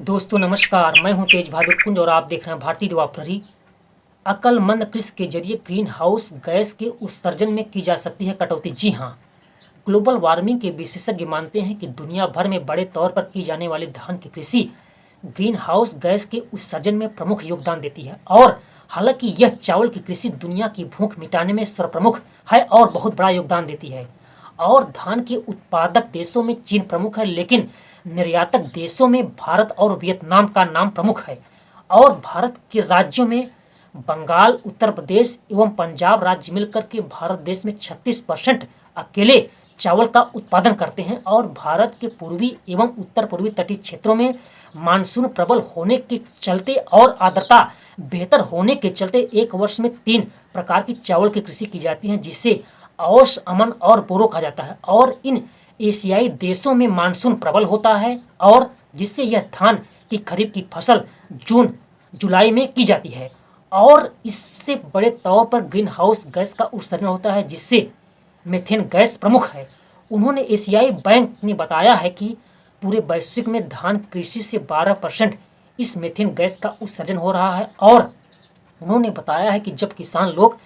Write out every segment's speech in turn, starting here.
दोस्तों नमस्कार, मैं हूं तेज बहादुर कुंज और आप देख रहे हैं भारतीय युवा प्रहरी। अक्लमंद कृषि के जरिए ग्रीन हाउस गैस के उत्सर्जन में की जा सकती है कटौती। जी हां, ग्लोबल वार्मिंग के विशेषज्ञ मानते हैं कि दुनिया भर में बड़े तौर पर की जाने वाली धान की कृषि ग्रीन हाउस गैस के उत्सर्जन में प्रमुख योगदान देती है। और हालांकि यह चावल की कृषि दुनिया की भूख मिटाने में सर्वप्रमुख है और बहुत बड़ा योगदान देती है। और धान के उत्पादक देशों में चीन प्रमुख है, लेकिन निर्यातक देशों में भारत और वियतनाम का नाम प्रमुख है। और भारत के राज्यों में बंगाल, उत्तर प्रदेश एवं पंजाब राज्य मिलकर के भारत देश में 36% अकेले चावल का उत्पादन करते हैं। और भारत के पूर्वी एवं उत्तर पूर्वी तटीय क्षेत्रों में मानसून प्रबल होने के चलते और आर्द्रता बेहतर होने के चलते एक वर्ष में 3 प्रकार की चावल की कृषि की जाती है, जिसे औश, अमन और बोरो कहा जाता है। और इन एशियाई देशों में मानसून प्रबल होता है और जिससे यह धान की खरीफ की फसल जून जुलाई में की जाती है। और इससे बड़े तौर पर ग्रीन हाउस गैस का उत्सर्जन होता है, जिससे मीथेन गैस प्रमुख है। उन्होंने एशियाई बैंक ने बताया है कि पूरे वैश्विक में धान कृषि से 12% इस मीथेन गैस का उत्सर्जन हो रहा है। और उन्होंने बताया है कि जब किसान लोग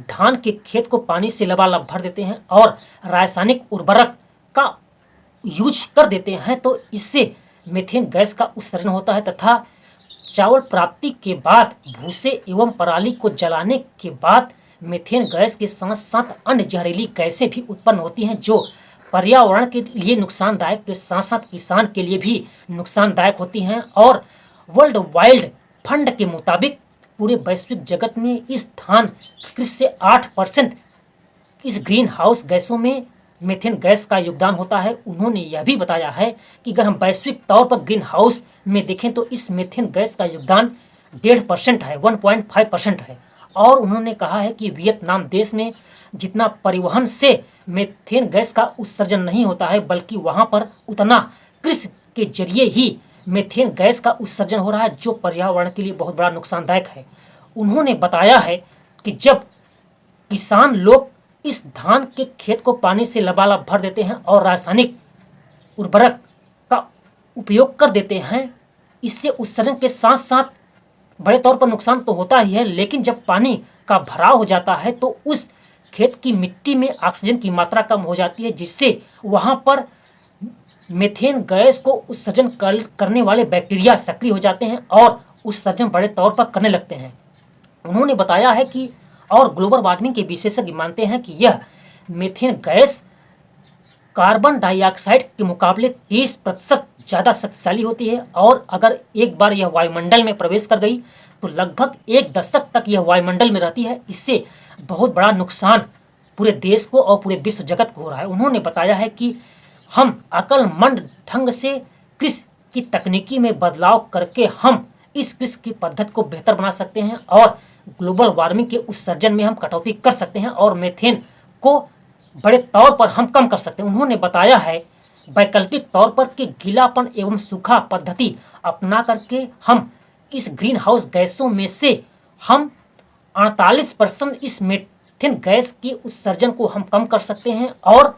धान के खेत को पानी से लबालब भर देते हैं और रासायनिक उर्वरक का यूज कर देते हैं तो इससे मीथेन गैस का उत्सर्जन होता है, तथा चावल प्राप्ति के बाद भूसे एवं पराली को जलाने के बाद मीथेन गैस के साथ साथ अन्य जहरीली गैसें भी उत्पन्न होती हैं, जो पर्यावरण के लिए नुकसानदायक के साथ साथ किसान के लिए भी नुकसानदायक होती हैं। और वर्ल्ड वाइल्ड फंड के मुताबिक पूरे वैश्विक जगत में इस धान कृषि से 8% इस ग्रीन हाउस गैसों में मीथेन गैस का योगदान होता है। उन्होंने यह भी बताया है कि अगर हम वैश्विक तौर पर ग्रीन हाउस में देखें तो इस मीथेन गैस का योगदान 1.5% है, 1.5% है। और उन्होंने कहा है कि वियतनाम देश में जितना परिवहन से मीथेन गैस का उत्सर्जन नहीं होता है, बल्कि वहाँ पर उतना कृषि के जरिए ही मीथेन गैस का उत्सर्जन हो रहा है, जो पर्यावरण के लिए बहुत बड़ा नुकसानदायक है। उन्होंने बताया है कि जब किसान लोग इस धान के खेत को पानी से लबालब भर देते हैं और रासायनिक उर्वरक का उपयोग कर देते हैं, इससे उत्सर्जन के साथ साथ बड़े तौर पर नुकसान तो होता ही है, लेकिन जब पानी का भराव हो जाता है तो उस खेत की मिट्टी में ऑक्सीजन की मात्रा कम हो जाती है, जिससे वहाँ पर मीथेन गैस को उत्सर्जन करने वाले बैक्टीरिया सक्रिय हो जाते हैं और उत्सर्जन बड़े तौर पर करने लगते हैं। उन्होंने बताया है कि और ग्लोबल वार्मिंग के विशेषज्ञ मानते हैं कि यह मीथेन गैस कार्बन डाइऑक्साइड के मुकाबले 30% ज़्यादा शक्तिशाली होती है। और अगर एक बार यह वायुमंडल में प्रवेश कर गई तो लगभग 1 दशक तक यह वायुमंडल में रहती है। इससे बहुत बड़ा नुकसान पूरे देश को और पूरे विश्व जगत को हो रहा है। उन्होंने बताया है कि हम अक्लमंद ढंग से कृषि की तकनीकी में बदलाव करके हम इस कृषि की पद्धति को बेहतर बना सकते हैं और ग्लोबल वार्मिंग के उत्सर्जन में हम कटौती कर सकते हैं और मीथेन को बड़े तौर पर हम कम कर सकते हैं। उन्होंने बताया है वैकल्पिक तौर पर कि गीलापन एवं सूखा पद्धति अपना करके हम इस ग्रीन हाउस गैसों में से हम 48% इस मीथेन गैस के उत्सर्जन को हम कम कर सकते हैं और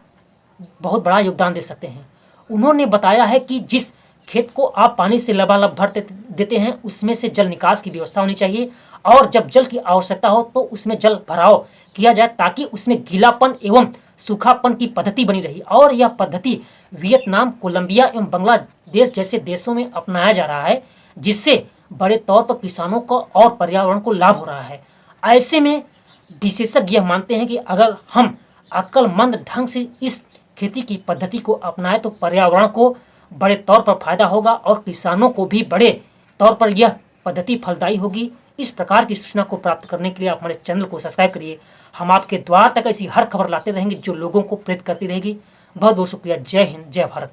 बहुत बड़ा योगदान दे सकते हैं। उन्होंने बताया है कि जिस खेत को आप पानी से लबालब भर देते हैं उसमें से जल निकास की व्यवस्था होनी चाहिए और जब जल की आवश्यकता हो तो उसमें जल भराव किया जाए, ताकि उसमें गीलापन एवं सूखापन की पद्धति बनी रही। और यह पद्धति वियतनाम, कोलंबिया एवं बांग्लादेश जैसे देशों में अपनाया जा रहा है, जिससे बड़े तौर पर किसानों को और पर्यावरण को लाभ हो रहा है। ऐसे में विशेषज्ञ यह मानते हैं कि अगर हम अक्लमंद ढंग से इस खेती की पद्धति को अपनाएं तो पर्यावरण को बड़े तौर पर फायदा होगा और किसानों को भी बड़े तौर पर यह पद्धति फलदायी होगी। इस प्रकार की सूचना को प्राप्त करने के लिए आप हमारे चैनल को सब्सक्राइब करिए। हम आपके द्वार तक ऐसी हर खबर लाते रहेंगे जो लोगों को प्रेरित करती रहेगी। बहुत बहुत शुक्रिया। जय हिंद, जय भारत।